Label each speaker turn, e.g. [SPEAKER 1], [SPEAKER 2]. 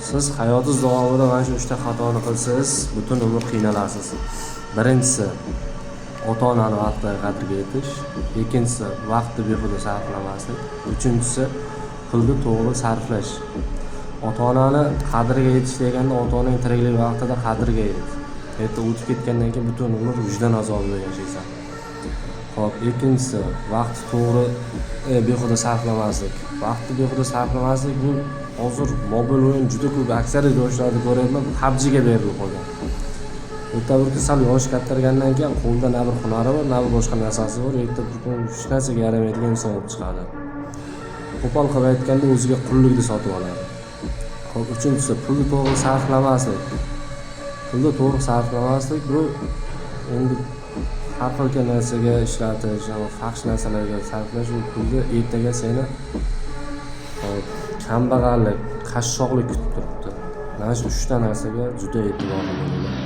[SPEAKER 1] Siz hayotingiz davomida mana shu 3 ta xatoni qilsangiz, butun umr qiynalasiz. Birinchisi ota-onani vaqtida qadriga yetish, ikkinchisi vaqtni behuda sarflamaslik, uchinchisi pulni to'g'ri sarflash. Ota-onani qadriga yetish deganda ota-onang tiriklik vaqtida qadriga yet. Erta o'tib ketgandan keyin butun umr vijdon azobida yashaysan. Xo'p, ikkinchisi vaqt to'g'ri behuda sarflamaslik. Vaqtni behuda sarflamaslik bu hozir mobil o'yin juda ko'p aksariyat yoshlarda ko'ryapman, PUBG'ga berilib qolgan. Erta bir kun sal yosh kattargandan keyin qo'lda na bir hunari bor, na bir boshqa narsasi bor, erta bir kun hech narsaga yaramaydigan inson bo'lib chiqadi. Qo'pol qilib aytganda o'ziga qullikni sotib oladi. Xo'p, uchinchisi pulni to'g'ri sarflamaslik. Pulni to'g'ri sarflamaslik bu endi har xil narsaga ishlatish, faxsh narsalarga sarflash, u pulni ertaga seni kambag'allik, qashshoqlik kutib turibdi. Mana shu 3 ta narsaga juda e'tiborli bo'ling.